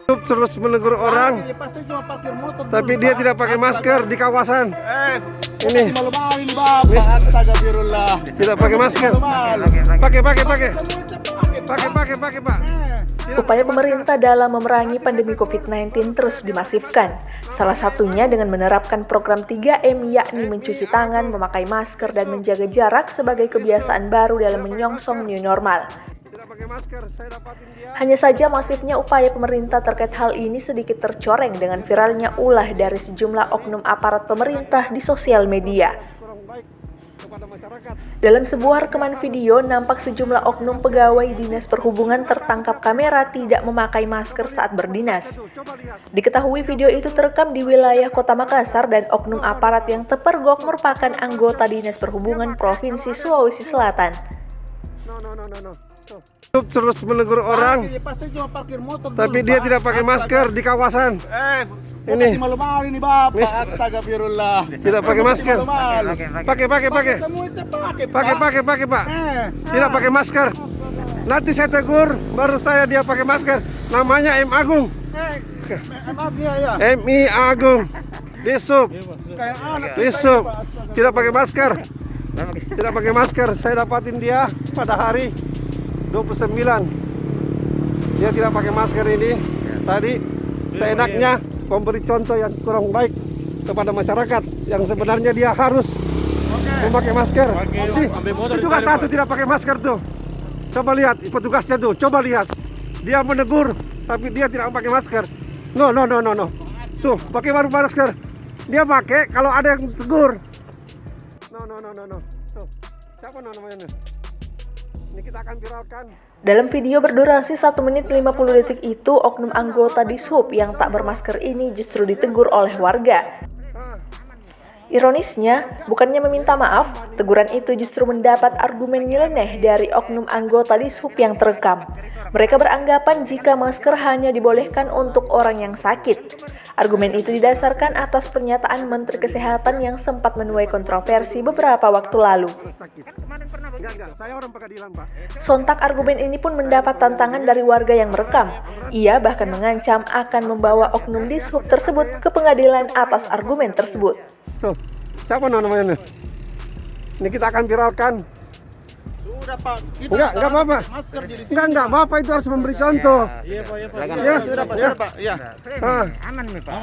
Terus menegur orang, tapi dia tidak pakai masker di kawasan. Ini tidak pakai masker. Pakai Pak. Upaya pemerintah dalam memerangi pandemi COVID-19 terus dimasifkan. Salah satunya dengan menerapkan program 3M, yakni mencuci tangan, memakai masker, dan menjaga jarak sebagai kebiasaan baru dalam menyongsong new normal. Hanya saja masifnya upaya pemerintah terkait hal ini sedikit tercoreng dengan viralnya ulah dari sejumlah oknum aparat pemerintah di sosial media. Dalam sebuah rekaman video, nampak sejumlah oknum pegawai Dinas Perhubungan tertangkap kamera tidak memakai masker saat berdinas. Diketahui video itu terekam di wilayah Kota Makassar dan oknum aparat yang terpergok merupakan anggota Dinas Perhubungan Provinsi Sulawesi Selatan. Terus menegur orang, tapi dia tidak pakai masker di kawasan. Ini tidak pakai masker. Pakai Pak. Tidak pakai masker. Nanti saya tegur, baru dia pakai masker. Namanya M Agung. MI Agung. Disub. Tidak pakai masker. Tidak pakai masker. Saya dapatin dia pada hari 29. Dia tidak pakai masker ini. Tadi seenaknya memberi contoh yang kurang baik kepada masyarakat, yang sebenarnya dia harus memakai masker. Petugas satu tidak pakai masker tuh. Coba lihat petugasnya tuh, coba lihat. Dia menegur tapi dia tidak pakai masker. No. Tuh, pakai baru masker. Dia pakai kalau ada yang tegur. No. Tuh. Siapa namanya? Ini kita akan viralkan. Dalam video berdurasi 1 menit 50 detik itu, oknum anggota Dishub yang tak bermasker ini justru ditegur oleh warga. Ironisnya, bukannya meminta maaf, teguran itu justru mendapat argumen nyeleneh dari oknum anggota Dishub yang terekam. Mereka beranggapan jika masker hanya dibolehkan untuk orang yang sakit. Argumen itu didasarkan atas pernyataan Menteri Kesehatan yang sempat menuai kontroversi beberapa waktu lalu. Sontak argumen ini pun mendapat tantangan dari warga yang merekam. Ia bahkan mengancam akan membawa oknum Dishub tersebut ke pengadilan atas argumen tersebut. Tuh, siapa namanya? Ini kita akan viralkan. Sudah Pak, enggak apa-apa. Enggak, Bapak itu harus memberi contoh. Iya, Pak. Aman nih Pak.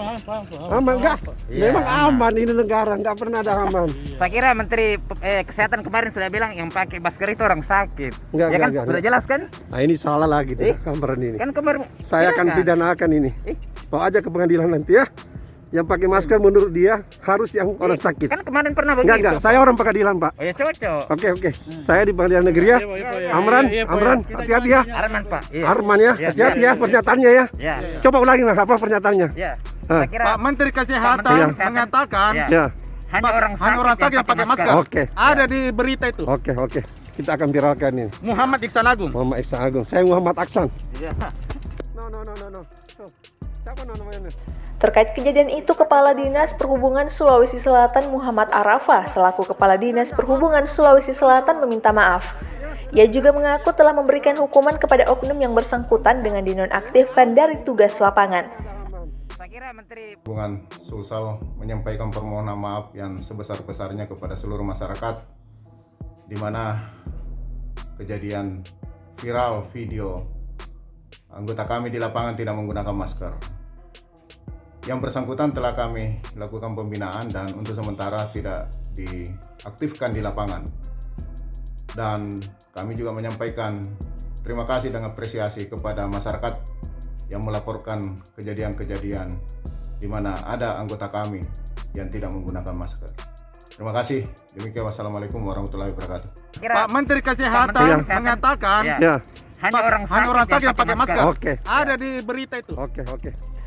Aman enggak? Memang aman ini negara, enggak pernah ada aman. Saya kira Menteri Kesehatan kemarin sudah bilang yang pakai masker itu orang sakit. Enggak. Sudah jelas kan? Nah, ini salah lagi tuh gambaran ini. Kan kemarin Saya akan pidanakan ini. Bawa aja ke pengadilan nanti ya. Yang pakai masker menurut dia harus yang orang sakit. Kan kemarin pernah begitu. Enggak, saya orang pengadilan, Pak. Oh ya cocok. Oke. Saya di pengadilan negeri ya. Amran, hati-hati ya. Arman Pak. Arman ya, hati-hati ya pernyataannya ya. Coba ulangi lah apa pernyataannya. Saya kira Pak Menteri Kesehatan mengatakan hanya orang sakit yang pakai masker. Oke. Ada di berita itu. Oke. Kita akan viralkan ini. Muhammad Iksan Agung. Muhammad Iksan Agung. Saya Muhammad Aksan. No. Tuh. Siapa namanya? Terkait kejadian itu, Kepala Dinas Perhubungan Sulawesi Selatan Muhammad Arafah selaku Kepala Dinas Perhubungan Sulawesi Selatan meminta maaf. Ia juga mengaku telah memberikan hukuman kepada oknum yang bersangkutan dengan dinonaktifkan dari tugas lapangan. saya kira Menteri Perhubungan Sulsel menyampaikan permohonan maaf yang sebesar-besarnya kepada seluruh masyarakat di mana kejadian viral video anggota kami di lapangan tidak menggunakan masker. Yang bersangkutan telah kami lakukan pembinaan dan untuk sementara tidak diaktifkan di lapangan. Dan kami juga menyampaikan terima kasih dan apresiasi kepada masyarakat yang melaporkan kejadian-kejadian di mana ada anggota kami yang tidak menggunakan masker. Terima kasih. Demikian, wassalamualaikum warahmatullahi wabarakatuh. Pak Menteri Kesehatan mengatakan hanya orang sakit yang pakai masker. Ada di berita itu. Oke.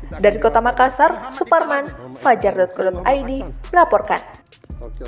Dari Kota Makassar, Suparman, Fajar.co.id melaporkan. Oke.